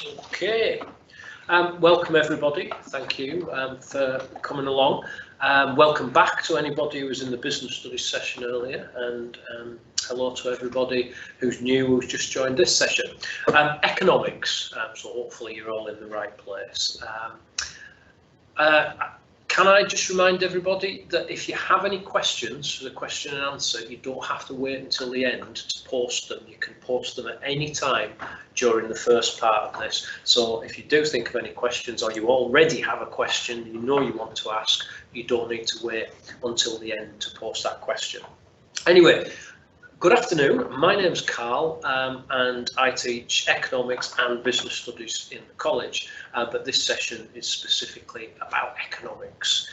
Okay, welcome everybody. Thank you for coming along. Welcome back to anybody who was in the business studies session earlier, and hello to everybody who's new, who's just joined this session. Economics, so hopefully you're all in the right place. Can I just remind everybody that if you have any questions for the question and answer, you don't have to wait until the end to post them. You can post them at any time during the first part of this. So if you do think of any questions, or you already have a question you know you want to ask, you don't need to wait until the end to post that question. Anyway, good afternoon. My name's Carl, and I teach economics and business studies in the college, but this session is specifically about economics.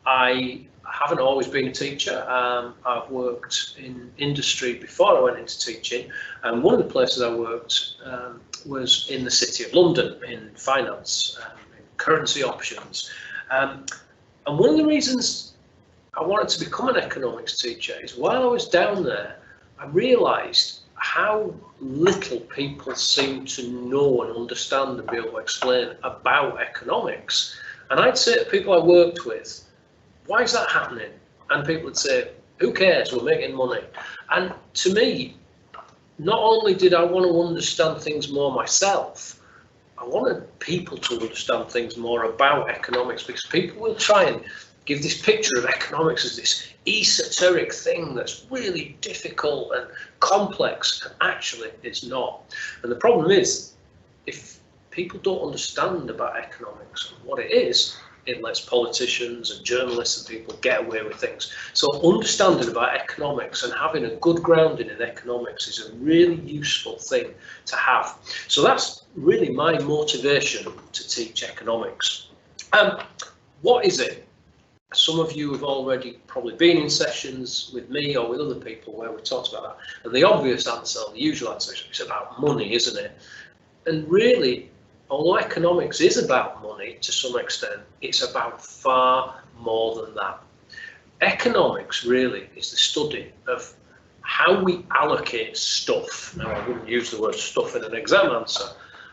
I haven't always been a teacher. I've worked in industry before I went into teaching, and one of the places I worked was in the City of London in finance, in currency options. And one of the reasons I wanted to become an economics teacher is while I was down there, I realised how little people seem to know and understand and be able to explain about economics. And I'd say to people I worked with, why is that happening? And people would say, who cares, we're making money. And to me, not only did I want to understand things more myself, I wanted people to understand things more about economics, because people will try and give this picture of economics as this esoteric thing that's really difficult and complex, and actually it's not. And the problem is, if people don't understand about economics and what it is, it lets politicians and journalists and people get away with things. So understanding about economics and having a good grounding in economics is a really useful thing to have. So that's really my motivation to teach economics. What is it? Some of you have already probably been in sessions with me or with other people where we talked about that. And the obvious answer, the usual answer, is it's about money, isn't it? And really, although economics is about money to some extent, it's about far more than that. Economics really is the study of how we allocate stuff. Now, I wouldn't use the word stuff in an exam answer,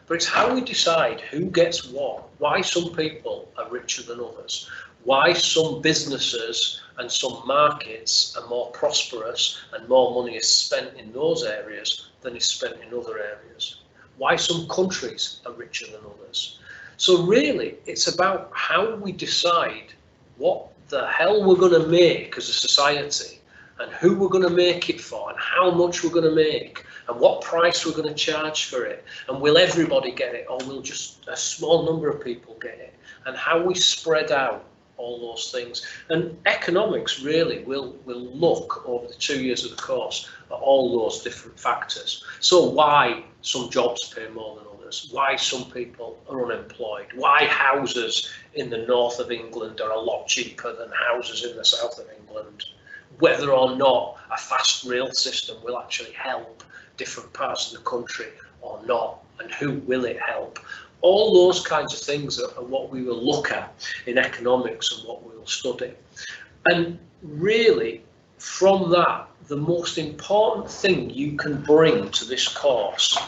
but it's how we decide who gets what, why some people are richer than others, why some businesses and some markets are more prosperous and more money is spent in those areas than is spent in other areas, why some countries are richer than others. So really, it's about how we decide what the hell we're going to make as a society, and who we're going to make it for, and how much we're going to make, and what price we're going to charge for it, and will everybody get it, or will just a small number of people get it, and how we spread out all those things. And economics really will look over the 2 years of the course at all those different factors. So why some jobs pay more than others, why some people are unemployed, why houses in the north of England are a lot cheaper than houses in the south of England, whether or not a fast rail system will actually help different parts of the country or not, and who will it help. All those kinds of things are what we will look at in economics and what we will study. And really, from that, the most important thing you can bring to this course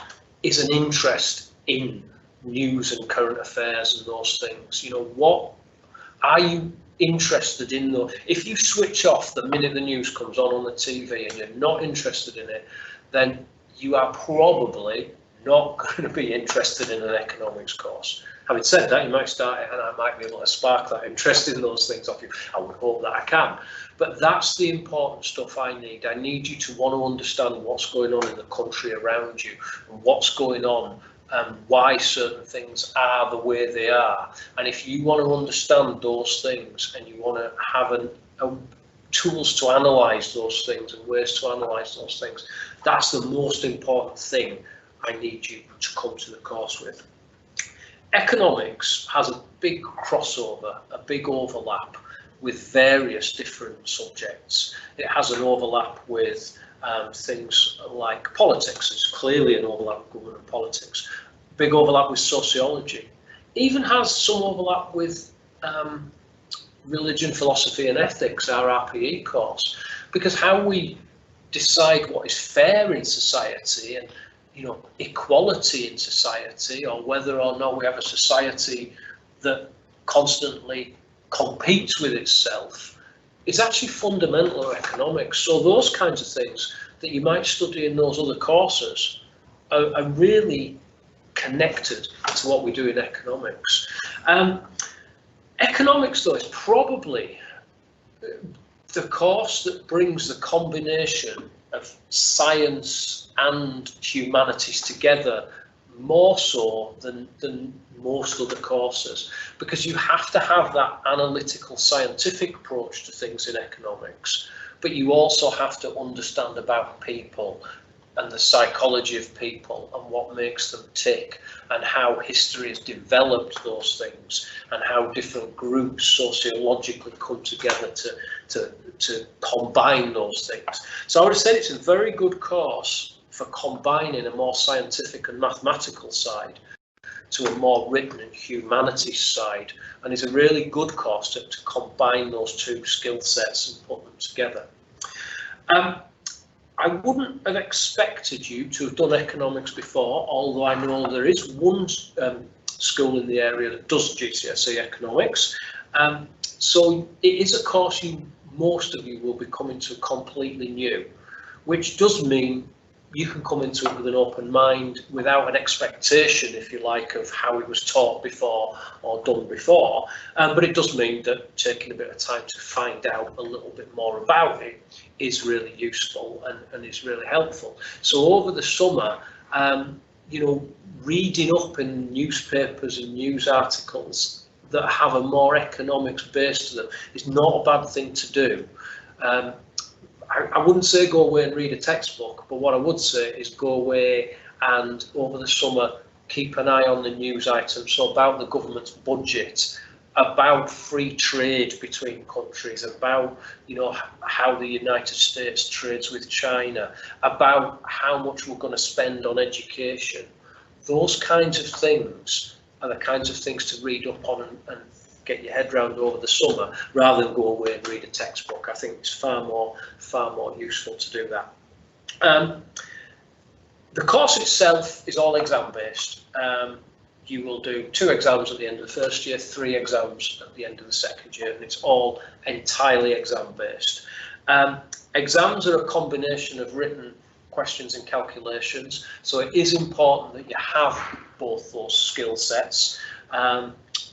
is an interest in news and current affairs and those things. You know, what are you interested in? Though, if you switch off the minute the news comes on the TV and you're not interested in it, then you are probably not going to be interested in an economics course. Having said that, you might start it and I might be able to spark that interest in those things off you. I would hope that I can. But that's the important stuff I need. I need you to want to understand what's going on in the country around you, and what's going on and why certain things are the way they are. And if you want to understand those things and you want to have tools to analyse those things and ways to analyse those things, that's the most important thing I need you to come to the course with. Economics has a big crossover, a big overlap with various different subjects. It has an overlap with things like politics. There's clearly an overlap with government and politics. Big overlap with sociology. Even has some overlap with religion, philosophy and ethics, our RPE course, because how we decide what is fair in society and equality in society, or whether or not we have a society that constantly competes with itself, is actually fundamental to economics. So those kinds of things that you might study in those other courses are really connected to what we do in economics. Economics, though, is probably the course that brings the combination of science and humanities together more so than most other courses, because you have to have that analytical scientific approach to things in economics, but you also have to understand about people and the psychology of people and what makes them tick, and how history has developed those things, and how different groups sociologically come together to combine those things. So I would have said it's a very good course for combining a more scientific and mathematical side to a more written and humanities side, and it's a really good course to combine those two skill sets and put them together. I wouldn't have expected you to have done economics before, although I know there is one school in the area that does GCSE economics. So it is a course most of you will be coming to completely new, which does mean you can come into it with an open mind without an expectation, if you like, of how it was taught before or done before. But it does mean that taking a bit of time to find out a little bit more about it is really useful and is really helpful. So over the summer, reading up in newspapers and news articles that have a more economics base to them is not a bad thing to do. I wouldn't say go away and read a textbook, but what I would say is go away and over the summer keep an eye on the news items, so about the government's budget, about free trade between countries, about how the United States trades with China, about how much we're going to spend on education. Those kinds of things are the kinds of things to read up on and get your head round over the summer, rather than go away and read a textbook. I think it's far more useful to do that. The course itself is all exam based. You will do 2 exams at the end of the first year, 3 exams at the end of the second year, and it's all entirely exam based. Exams are a combination of written questions and calculations, so it is important that you have both those skill sets.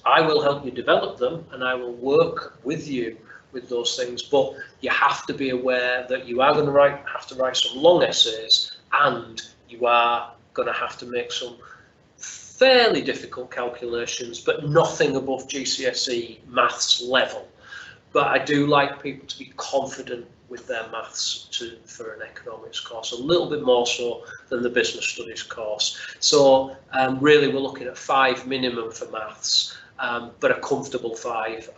I will help you develop them, and I will work with you with those things, but you have to be aware that you are going to have to write some long essays, and you are going to have to make some fairly difficult calculations, but nothing above GCSE maths level. But I do like people to be confident with their maths for an economics course, a little bit more so than the business studies course. So really we're looking at 5 minimum for maths, but a comfortable 5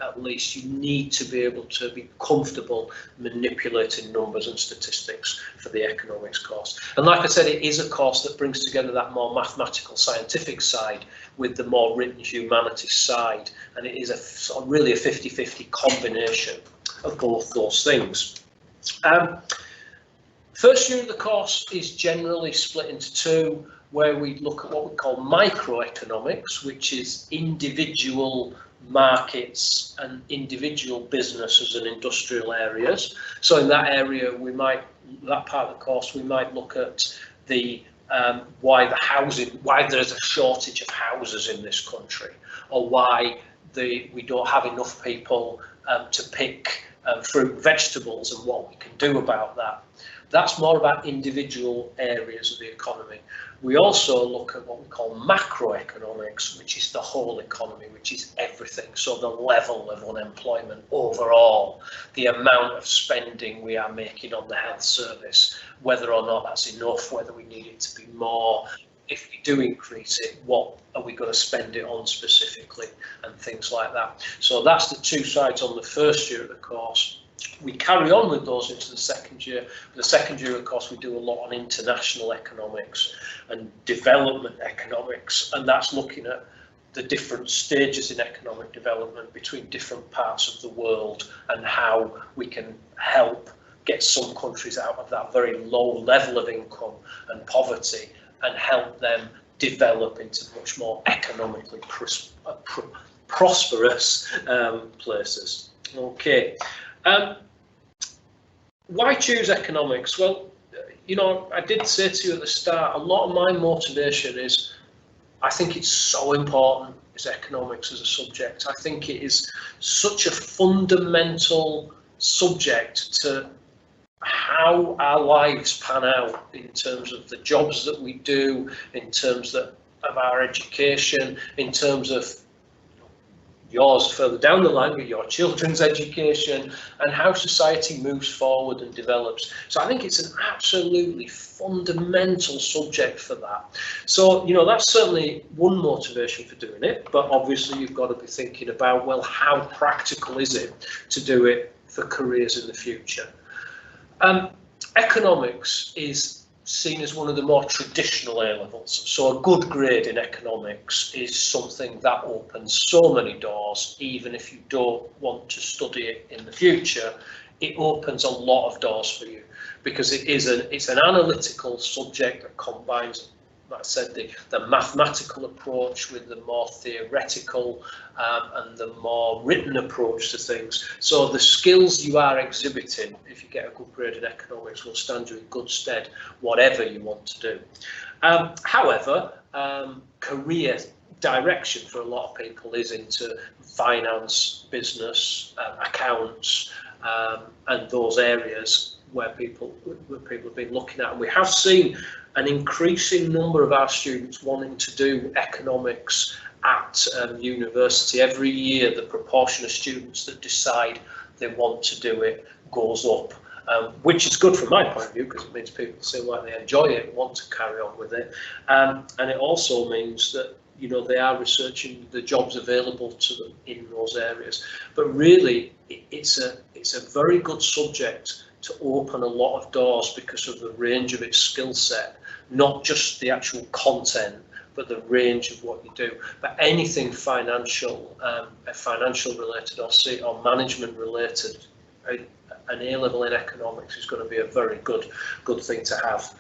at least. You need to be able to be comfortable manipulating numbers and statistics for the economics course. And like I said, it is a course that brings together that more mathematical scientific side with the more written humanities side, and it is really a 50-50 combination of both those things. First year of the course is generally split into 2, where we look at what we call microeconomics, which is individual markets and individual businesses and industrial areas. So in that area, that part of the course, we might look at the why there's a shortage of houses in this country, or why we don't have enough people to pick fruit and vegetables, and what we can do about that. That's more about individual areas of the economy. We also look at what we call macroeconomics, which is the whole economy, which is everything. So the level of unemployment overall, the amount of spending we are making on the health service, whether or not that's enough, whether we need it to be more. If we do increase it, what are we going to spend it on specifically, and things like that. So that's the 2 sides on the first year of the course. We carry on with those into the second year. The second year, of course, we do a lot on international economics and development economics, and that's looking at the different stages in economic development between different parts of the world, and how we can help get some countries out of that very low level of income and poverty and help them develop into much more economically prosperous places. Okay. Why choose economics? Well, you know, I did say to you at the start, a lot of my motivation is I think it's so important is economics as a subject. I think it is such a fundamental subject to how our lives pan out in terms of the jobs that we do, in terms of our education, in terms of yours further down the line with your children's education, and how society moves forward and develops. So I think it's an absolutely fundamental subject for that. So, you know, that's certainly one motivation for doing it, but obviously you've got to be thinking about, well, how practical is it to do it for careers in the future? Economics is seen as one of the more traditional A-levels. So a good grade in economics is something that opens so many doors, even if you don't want to study it in the future. It opens a lot of doors for you because it's an analytical subject that combines, like I said, the mathematical approach with the more theoretical and the more written approach to things. So the skills you are exhibiting, if you get a good grade in economics, will stand you in good stead, whatever you want to do. However, career direction for a lot of people is into finance, business, accounts, and those areas where people have been looking at. And we have seen an increasing number of our students wanting to do economics at university. Every year, the proportion of students that decide they want to do it goes up, which is good from my point of view because it means people seem like they enjoy it and want to carry on with it. And it also means that, you know, they are researching the jobs available to them in those areas. But really, it's a very good subject to open a lot of doors because of the range of its skill set, not just the actual content, but the range of what you do. But anything financial, financial related or management related, an A-level in economics is going to be a very good thing to have.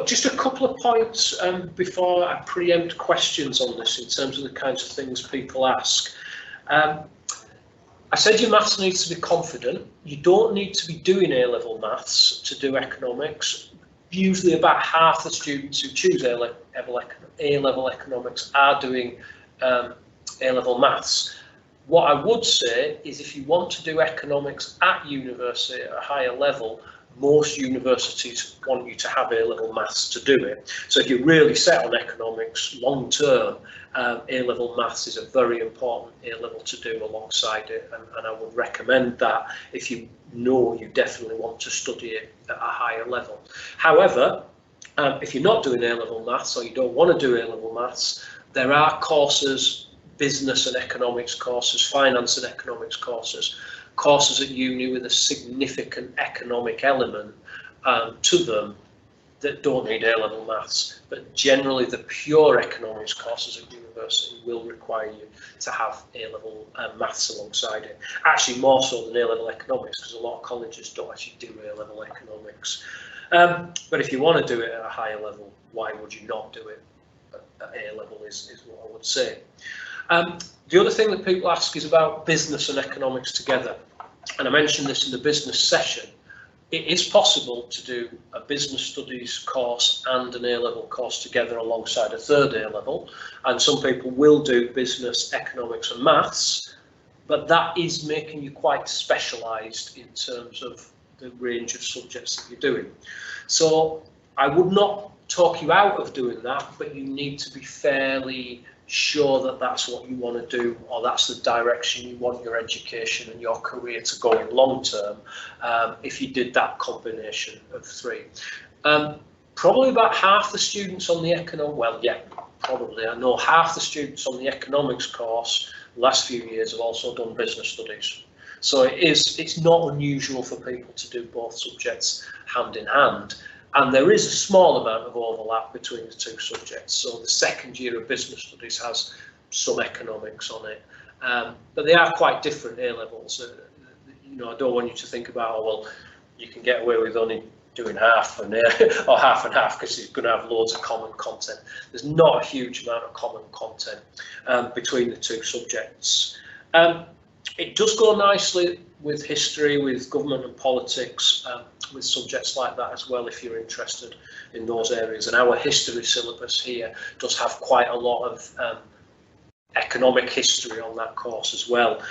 Just a couple of points before I preempt questions on this in terms of the kinds of things people ask. I said your maths needs to be confident. You don't need to be doing A-level maths to do economics. Usually about half the students who choose A-level economics are doing A-level maths. What I would say is if you want to do economics at university at a higher level, most universities want you to have A-level maths to do it. So if you're really set on economics long term, A-level maths is a very important A-level to do alongside it, and I would recommend that if you know you definitely want to study it at a higher level. However, if you're not doing A-level maths or you don't want to do A-level maths, there are courses, business and economics courses, finance and economics courses at uni with a significant economic element to them that don't need A-level maths, but generally the pure economics courses at university will require you to have A-level maths alongside it. Actually more so than A-level economics, because a lot of colleges don't actually do A-level economics. But if you want to do it at a higher level, why would you not do it at A-level is what I would say. The other thing that people ask is about business and economics together. And I mentioned this in the business session. It is possible to do a business studies course and an A-level course together alongside a third A-level. And some people will do business, economics and maths, but that is making you quite specialised in terms of the range of subjects that you're doing. So I would not talk you out of doing that, but you need to be fairly sure that that's what you want to do, or that's the direction you want your education and your career to go in long term, if you did that combination of three. Probably about half the students on the I know half the students on the economics course the last few years have also done business studies. So it's not unusual for people to do both subjects hand in hand. And there is a small amount of overlap between the two subjects. So the second year of business studies has some economics on it, but they are quite different A-levels. I don't want you to think about, oh, well, you can get away with only doing half and or half and half because it's going to have loads of common content. There's not a huge amount of common content between the two subjects. It does go nicely with history, with government and politics, with subjects like that as well, if you're interested in those areas. And our history syllabus here does have quite a lot of economic history on that course as well.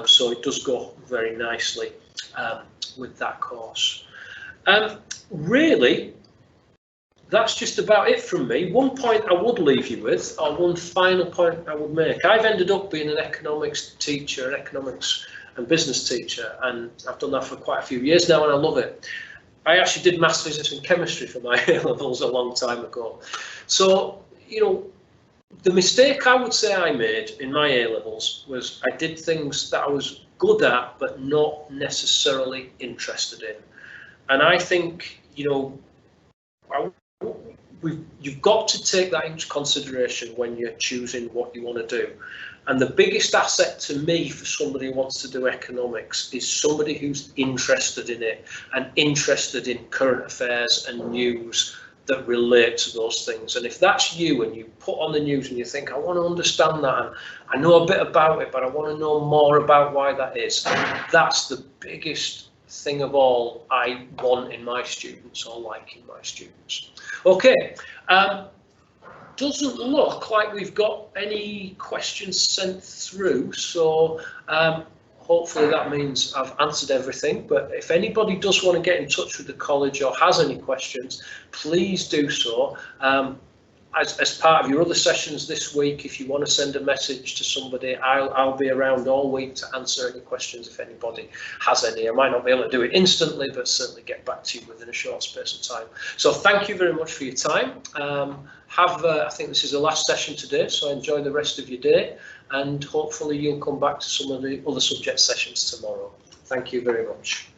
So it does go very nicely with that course. Really, that's just about it from me. One point I would leave you with, or one final point I would make. I've ended up being an economics teacher, an economics and business teacher, and I've done that for quite a few years now, and I love it. I actually did maths, physics and chemistry for my A-levels a long time ago. So, the mistake I would say I made in my A-levels was I did things that I was good at, but not necessarily interested in. And I think, you've got to take that into consideration when you're choosing what you want to do. And the biggest asset to me for somebody who wants to do economics is somebody who's interested in it and interested in current affairs and news that relate to those things. And if that's you and you put on the news and you think, I want to understand that, and I know a bit about it, but I want to know more about why that is, that's the biggest thing of all I want in my students, or like in my students. Okay, doesn't look like we've got any questions sent through, so hopefully that means I've answered everything. But if anybody does want to get in touch with the college or has any questions, please do so. As part of your other sessions this week, if you want to send a message to somebody, I'll be around all week to answer any questions if anybody has any. I might not be able to do it instantly, but certainly get back to you within a short space of time. So thank you very much for your time. I think this is the last session today, so enjoy the rest of your day, and hopefully you'll come back to some of the other subject sessions tomorrow. Thank you very much.